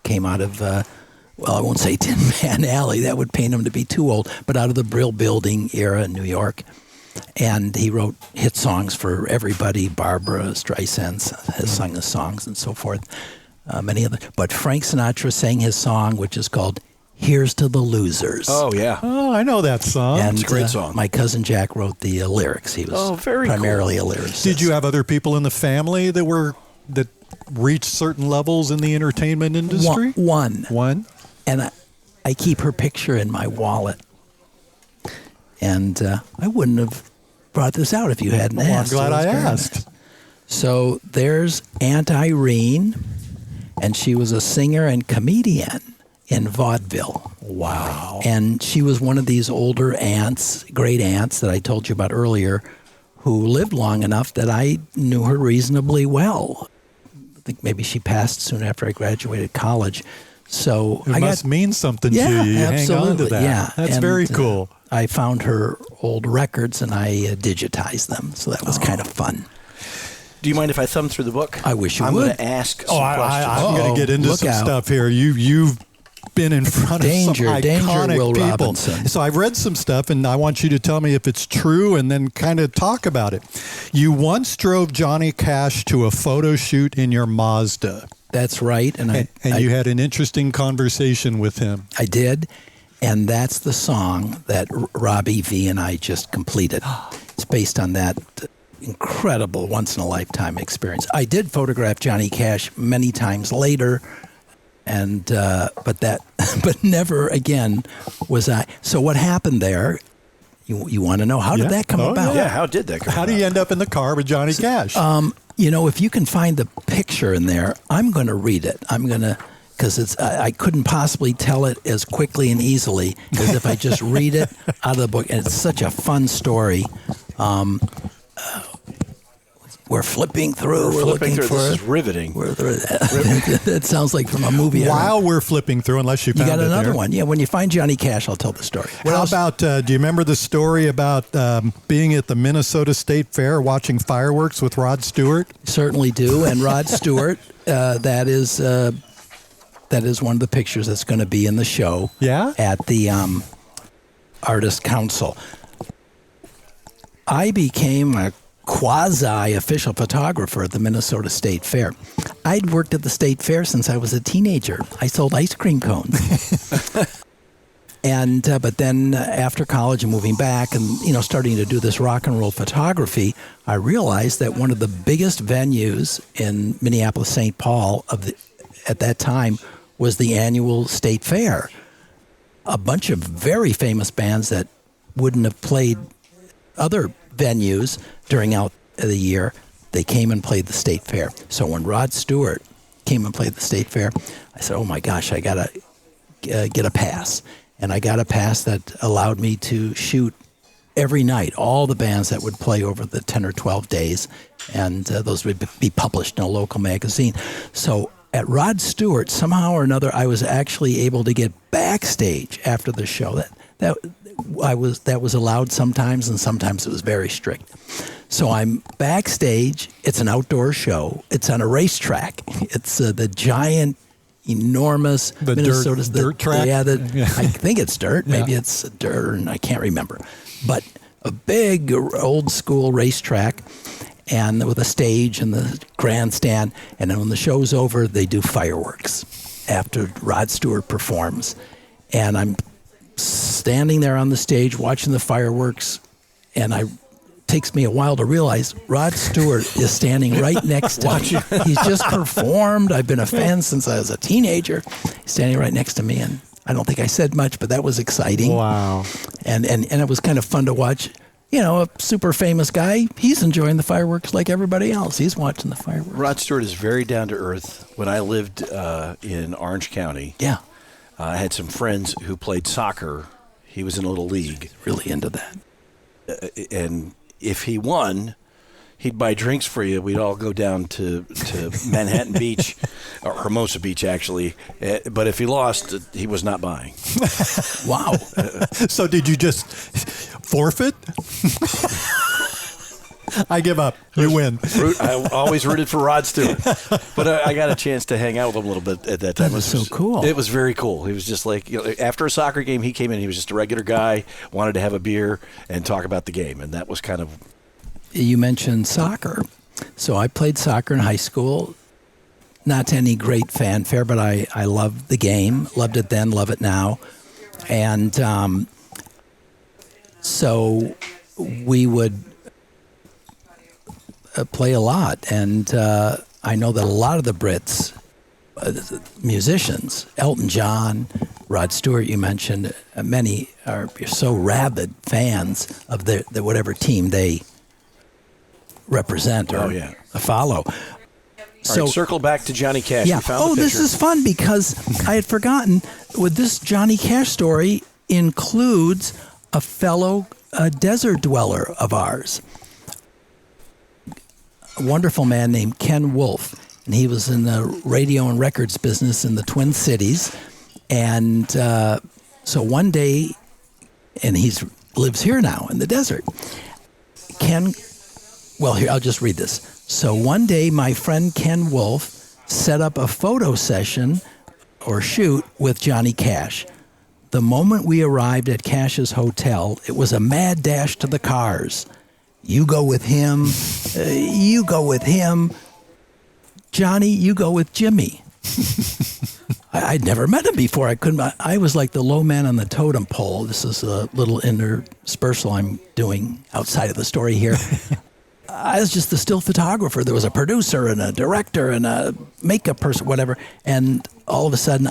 Came out of, I won't say Tin Man Alley. That would paint him to be too old, but out of the Brill Building era in New York. And he wrote hit songs for everybody. Barbara Streisand has sung the songs and so forth. Many other. But Frank Sinatra sang his song, which is called "Here's to the Losers." Oh yeah. Oh, I know that song. And It's a great song. My cousin Jack wrote the lyrics. He was primarily a lyricist. Did you have other people in the family that reached certain levels in the entertainment industry? One. One? And I keep her picture in my wallet. And I wouldn't have brought this out if you hadn't Well, I'm asked. glad So I it's very asked. nice. So there's Aunt Irene, and she was a singer and comedian in vaudeville. Wow. And she was one of these older aunts, great aunts that I told you about earlier, who lived long enough that I knew her reasonably well. I think maybe she passed soon after I graduated college. So It must mean something to you. You absolutely. hang on to that. Yeah, That's and, very cool. I found her old records and I digitized them, so that was kind of fun. Do you mind if I thumb through the book? I wish you I'm would. going to ask some questions. I'm going to get into Look some out. stuff here. You've been in front Danger, of some danger, iconic Will people. Robinson. So I've read some stuff, and I want you to tell me if it's true and then kind of talk about it. You once drove Johnny Cash to a photo shoot in your Mazda. That's right. And You had an interesting conversation with him. I did. And that's the song that Robbie V and I just completed. It's based on that incredible once-in-a-lifetime experience. I did photograph Johnny Cash many times later, and but never again was I. So what happened there? You want to know how did that come about? Yeah, how did that come How about? do you end up in the car with Johnny Cash? If you can find the picture in there, I'm going to read it. Because I couldn't possibly tell it as quickly and easily as if I just read it out of the book. And it's such a fun story. We're flipping through. We're looking for This it. is riveting. That sounds like from a movie. While we're flipping through, unless you You found got it another there. one. Yeah, when you find Johnny Cash, I'll tell the story. What How else? about, do you remember the story about being at the Minnesota State Fair watching fireworks with Rod Stewart? Certainly do. And Rod Stewart, that is one of the pictures that's going to be in the show. Yeah? At the Artist Council. I became a quasi-official photographer at the Minnesota State Fair. I'd worked at the State Fair since I was a teenager. I sold ice cream cones. And but then after college and moving back and starting to do this rock and roll photography, I realized that one of the biggest venues in Minneapolis, St. Paul at that time was the annual State Fair. A bunch of very famous bands that wouldn't have played other venues during out of the year, they came and played the State Fair. So when Rod Stewart came and played the State Fair, I said, oh my gosh, I got to get a pass. And I got a pass that allowed me to shoot every night, all the bands that would play over the 10 or 12 days, and those would be published in a local magazine. So at Rod Stewart, somehow or another, I was actually able to get backstage after the show. That was allowed sometimes, and sometimes it was very strict. So I'm backstage. It's an outdoor show. It's on a racetrack. It's the giant, enormous The Minnesota's dirt track? Yeah, I think it's dirt. Maybe it's dirt, and I can't remember. But a big, old school racetrack, and with a stage and the grandstand. And then when the show's over, they do fireworks after Rod Stewart performs. And I'm standing there on the stage watching the fireworks, and I takes me a while to realize Rod Stewart is standing right next to me. He's just performed. I've been a fan since I was a teenager. He's standing right next to me, and I don't think I said much, but that was exciting. Wow. And it was kind of fun to watch. You know, a super famous guy, he's enjoying the fireworks like everybody else. He's watching the fireworks. Rod Stewart is very down to earth. When I lived in Orange County, Yeah, I had some friends who played soccer. He was in a little league. really into that. And if he won, he'd buy drinks for you. We'd all go down to Manhattan Beach, or Hermosa Beach, actually. But if he lost, he was not buying. Wow. So did you just forfeit? I give up. You win. I always rooted for Rod Stewart. But I got a chance to hang out with him a little bit at that time. That was so cool. It was very cool. He was just like, after a soccer game, he came in, he was just a regular guy, wanted to have a beer and talk about the game. And that was kind of... You mentioned soccer. So I played soccer in high school. Not to any great fanfare, but I loved the game. Loved it then, love it now. And so we would play a lot. And I know that a lot of the Brits, musicians, Elton John, Rod Stewart, you mentioned, many are so rabid fans of the whatever team they represent or follow. So, all right, circle back to Johnny Cash. Yeah. We found the this picture. is fun because I had forgotten. With this Johnny Cash story includes a fellow desert dweller of ours, a wonderful man named Ken Wolfe, and he was in the radio and records business in the Twin Cities, and so one day, and he lives here now in the desert. Well, here, I'll just read this. So one day, my friend Ken Wolfe set up a photo session or shoot with Johnny Cash. The moment we arrived at Cash's hotel, it was a mad dash to the cars. You go with him. You go with him. Johnny, you go with Jimmy. I'd never met him before. I was like the low man on the totem pole. This is a little interspersal I'm doing outside of the story here. I was just the still photographer. There was a producer and a director and a makeup person, whatever. And all of a sudden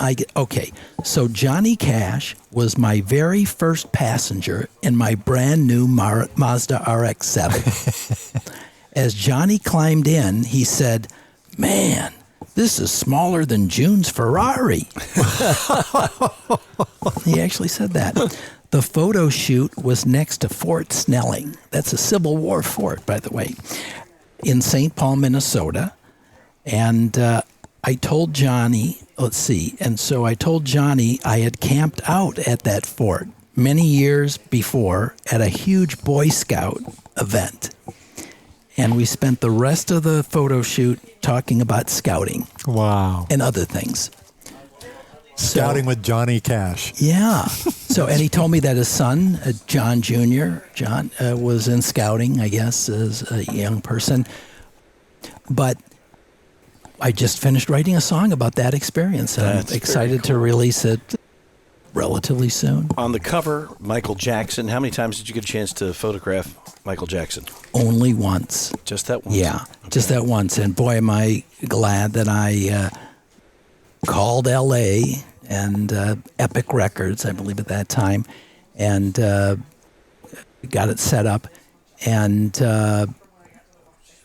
so Johnny Cash was my very first passenger in my brand new Mazda RX-7. As Johnny climbed in, he said, "Man, this is smaller than June's Ferrari." He actually said that. The photo shoot was next to Fort Snelling. That's a Civil War fort, by the way, in St. Paul, Minnesota. And I told Johnny, I told Johnny I had camped out at that fort many years before at a huge Boy Scout event. And we spent the rest of the photo shoot talking about scouting. Wow. And other things. Scouting with Johnny Cash. Yeah. So, and he told me that his son, John Jr., was in scouting, I guess, as a young person. But I just finished writing a song about that experience. And I'm excited to release it relatively soon. On the cover, Michael Jackson. How many times did you get a chance to photograph Michael Jackson? Only once. Just that once? Yeah, just that once. And boy, am I glad that I called L.A. and Epic Records, I believe at that time, and got it set up. And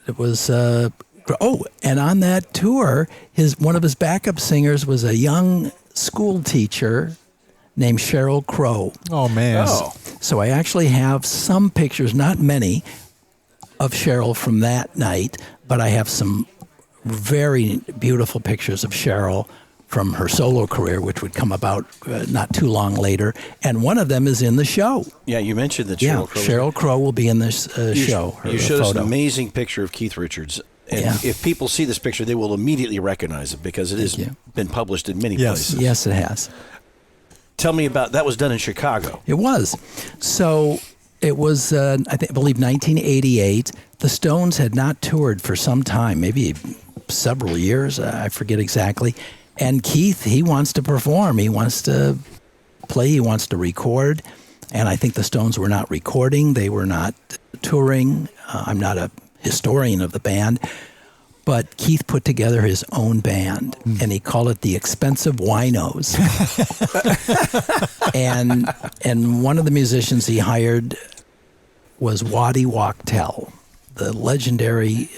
it was... and on that tour, one of his backup singers was a young school teacher named Sheryl Crow. Oh, man. Oh. So I actually have some pictures, not many, of Sheryl from that night, but I have some very beautiful pictures of Sheryl from her solo career, which would come about not too long later. And one of them is in the show. Yeah, you mentioned that Yeah, Sheryl Crow. Sheryl Crow will be in this show. You showed us an amazing picture of Keith Richards. And if people see this picture, they will immediately recognize it because it has been published in many places. Yes, it has. Tell me about, that was done in Chicago. It was. So it was, I believe, 1988. The Stones had not toured for some time, maybe several years. I forget exactly. And Keith, he wants to perform. He wants to play. He wants to record. And I think the Stones were not recording. They were not touring. I'm not a historian of the band. But Keith put together his own band, and he called it the Expensive Winos. and one of the musicians he hired was Waddy Wachtel, the legendary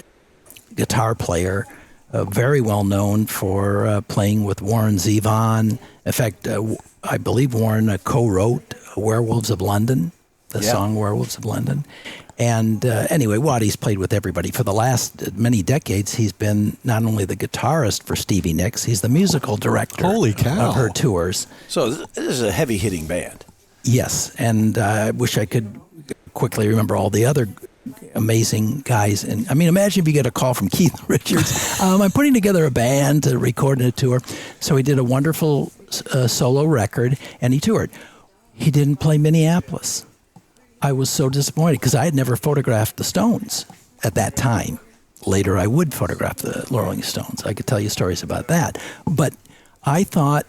guitar player, very well known for playing with Warren Zevon. In fact, I believe Warren co-wrote Werewolves of London, the song Werewolves of London. And anyway, Waddy's played with everybody. For the last many decades, he's been not only the guitarist for Stevie Nicks, he's the musical director Holy cow. of her tours. So this is a heavy-hitting band. Yes, and I wish I could quickly remember all the other amazing guys. And I mean, imagine if you get a call from Keith Richards. I'm putting together a band to record a tour. So he did a wonderful solo record, and he toured. He didn't play Minneapolis. I was so disappointed because I had never photographed the Stones at that time. Later, I would photograph the Rolling Stones. I could tell you stories about that. But I thought,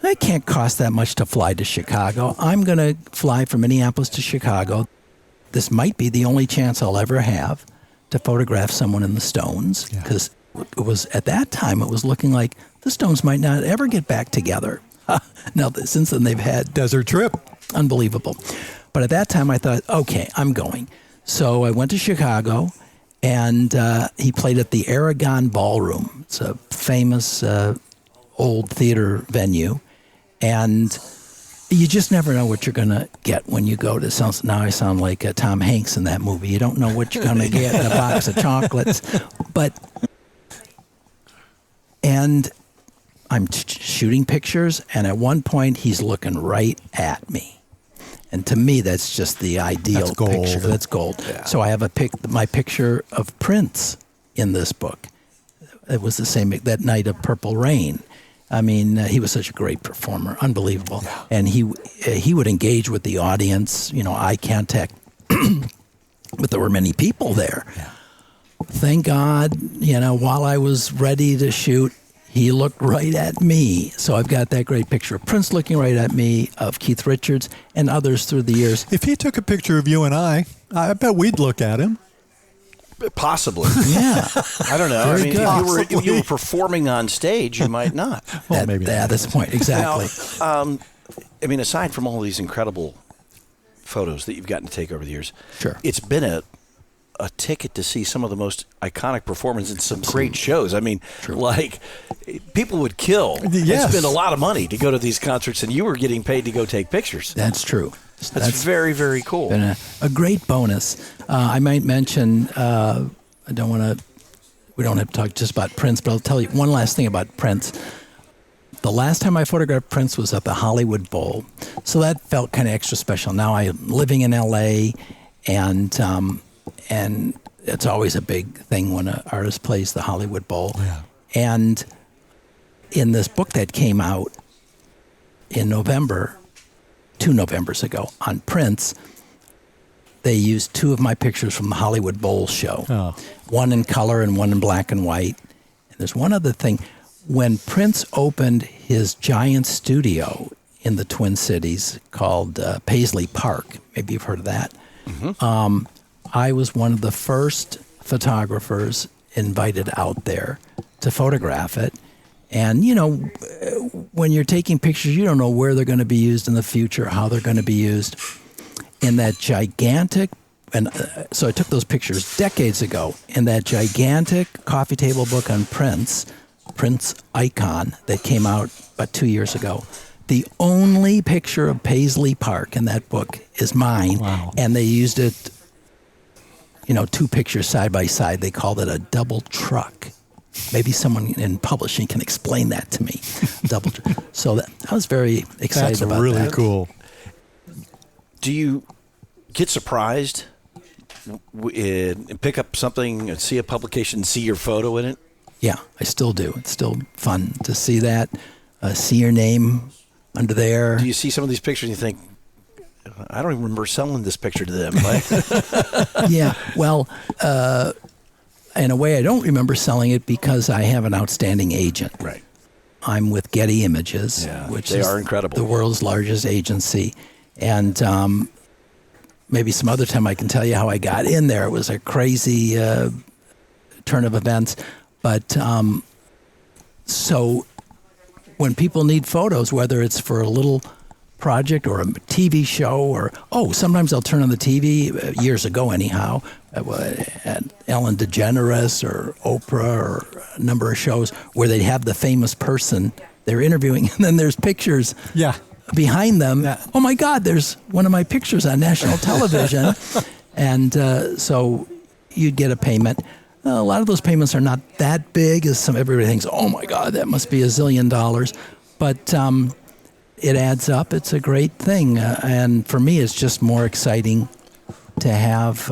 it can't cost that much to fly to Chicago. I'm going to fly from Minneapolis to Chicago. This might be the only chance I'll ever have to photograph someone in the Stones, because it was at that time it was looking like the Stones might not ever get back together. Now, since then they've had Desert trip. Unbelievable. But at that time I thought, okay, I'm going. So I went to Chicago, and he played at the Aragon Ballroom. It's a famous old theater venue, and you just never know what you're going to get when you go to. Now I sound like Tom Hanks in that movie. You don't know what you're going to get in a box of chocolates. And I'm shooting pictures, and at one point he's looking right at me. And to me, that's just the ideal That's gold. picture. That's gold. Yeah. So I have my picture of Prince in this book. It was the same that night of Purple Rain. I mean, he was such a great performer, unbelievable. Yeah. And he would engage with the audience, eye contact. But there were many people there. Yeah. Thank God, while I was ready to shoot, he looked right at me. So I've got that great picture of Prince looking right at me, of Keith Richards, and others through the years. If he took a picture of you and I bet we'd look at him. Possibly. Yeah. I don't know. Very if you were performing on stage, you might not. Well, maybe not. That's the point. Exactly. Now, aside from all these incredible photos that you've gotten to take over the years, sure, it's been a ticket to see some of the most iconic performances in some great shows. I mean, like, people would kill and spend a lot of money to go to these concerts, and you were getting paid to go take pictures. That's true. That's very, very cool. Been a great bonus. I might mention, we don't have to talk just about Prince, but I'll tell you one last thing about Prince. The last time I photographed Prince was at the Hollywood Bowl, so that felt kind of extra special. Now I'm living in L.A., and it's always a big thing when an artist plays the Hollywood Bowl. Yeah. And in this book that came out in November, 2 Novembers ago, on Prince, they used 2 of my pictures from the Hollywood Bowl show. Oh. One in color and one in black and white. And there's one other thing. When Prince opened his giant studio in the Twin Cities called Paisley Park, maybe you've heard of that, I was one of the first photographers invited out there to photograph it. And, when you're taking pictures, you don't know where they're going to be used in the future, how they're going to be used. In that gigantic, so I took those pictures decades ago, in that gigantic coffee table book on Prince Icon that came out about 2 years ago. The only picture of Paisley Park in that book is mine. Wow. And they used it, 2 pictures side by side. They called it a double truck. Maybe someone in publishing can explain that to me. Double truck. So I was very excited about that. That's really cool. Do you get surprised and pick up something and see a publication and see your photo in it? Yeah, I still do. It's still fun to see that, see your name under there. Do you see some of these pictures and you think, I don't even remember selling this picture to them? Yeah, well, in a way, I don't remember selling it because I have an outstanding agent. Right. I'm with Getty Images, which they is are incredible. The world's largest agency. And maybe some other time I can tell you how I got in there. It was a crazy turn of events. But so when people need photos, whether it's for a little project or a TV show, or sometimes I'll turn on the TV, years ago anyhow, at Ellen DeGeneres or Oprah or a number of shows where they'd have the famous person they're interviewing, and then there's pictures behind them. Yeah. Oh my God, there's one of my pictures on national television. And so you'd get a payment. A lot of those payments are not that big, as everybody thinks, oh my God, that must be $1 zillion. But it adds up. It's a great thing. And for me, it's just more exciting to have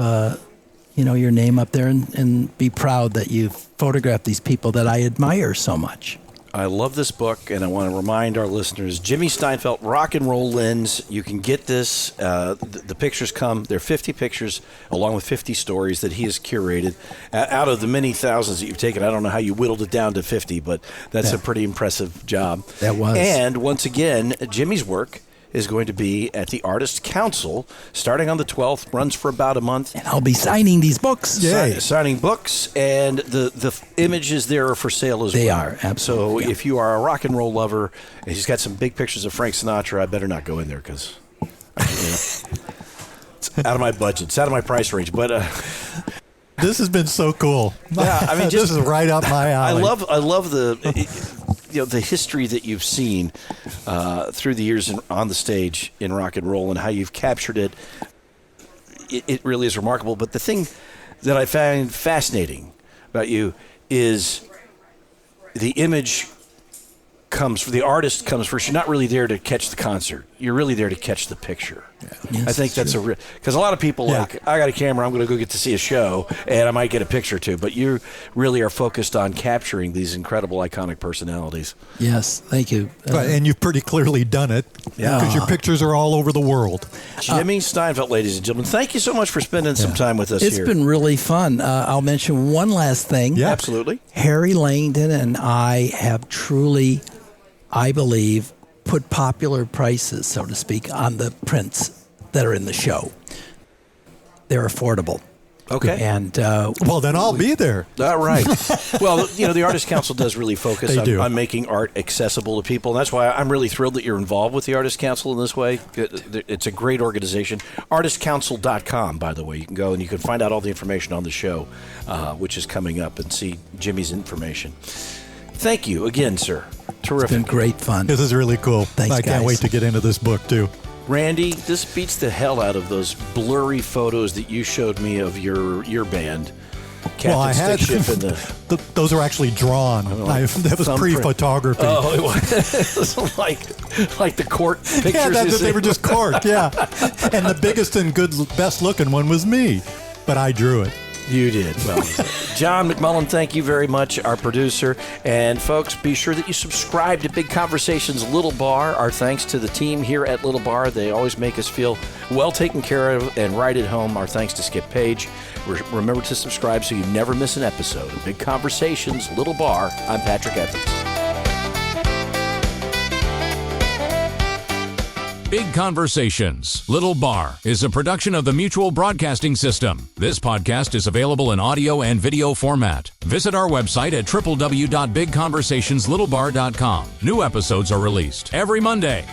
your name up there and be proud that you've photographed these people that I admire so much. I love this book, and I want to remind our listeners, Jimmy Steinfeldt, Rock and Roll Lens. You can get this. The pictures come. There are 50 pictures along with 50 stories that he has curated. Out of the many thousands that you've taken, I don't know how you whittled it down to 50, but that's a pretty impressive job. That was. And once again, Jimmy's work is going to be at the Artist Council starting on the 12th, runs for about a month. And I'll be signing these books. Signing books, and the images there are for sale as well. They are, absolutely. So if you are a rock and roll lover, and he's got some big pictures of Frank Sinatra, I better not go in there because it's out of my budget. It's out of my price range. But this has been so cool. Yeah, I mean, this is right up my alley. I love the history that you've seen through the years on the stage in rock and roll, and how you've captured it. It really is remarkable. But the thing that I find fascinating about you is the image the artist comes first. You're not really there to catch the concert. You're really there to catch the picture. Yeah. Yes, I think that's because a lot of people I got a camera, I'm going to go get to see a show, and I might get a picture or two. But you really are focused on capturing these incredible, iconic personalities. Yes, thank you. And you've pretty clearly done it, because your pictures are all over the world. Jimmy Steinfeldt, ladies and gentlemen, thank you so much for spending some time with us here. It's been really fun. I'll mention one last thing. Yeah, absolutely. Harry Langdon and I have truly, I believe, put popular prices, so to speak, on the prints that are in the show. They're affordable. Okay. And well, then I'll be there. All right. Well, the Artist Council does really focus on making art accessible to people. And that's why I'm really thrilled that you're involved with the Artist Council in this way. It's a great organization. ArtistCouncil.com, by the way. You can go and you can find out all the information on the show, which is coming up, and see Jimmy's information. Thank you again, sir. Terrific. It's been great fun. This is really cool. Thanks, I can't wait to get into this book, too. Randy, this beats the hell out of those blurry photos that you showed me of your band. Well, I had those are actually drawn. That was pre-photography. Oh, it was like the court pictures. Yeah, they were just court. Yeah, and the biggest and best looking one was me, but I drew it. You did. Well, John McMullen, thank you very much, our producer. And folks, be sure that you subscribe to Big Conversations Little Bar. Our thanks to the team here at Little Bar. They always make us feel well taken care of and right at home. Our thanks to Skip Page. Remember to subscribe so you never miss an episode of Big Conversations Little Bar. I'm Patrick Evans. Big Conversations Little Bar is a production of the Mutual Broadcasting System. This podcast is available in audio and video format. Visit our website at www.bigconversationslittle.bar.com. New episodes are released every Monday.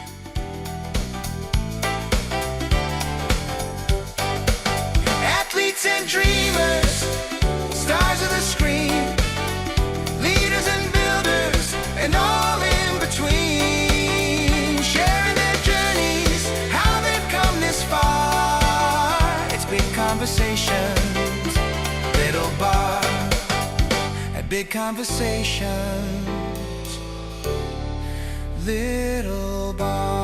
Athletes and dreamers, stars of the screen, leaders and builders, and all in between, sharing their journeys, how they've come this far. It's Big Conversations, Little Bar, at Big Conversations, Little Bar.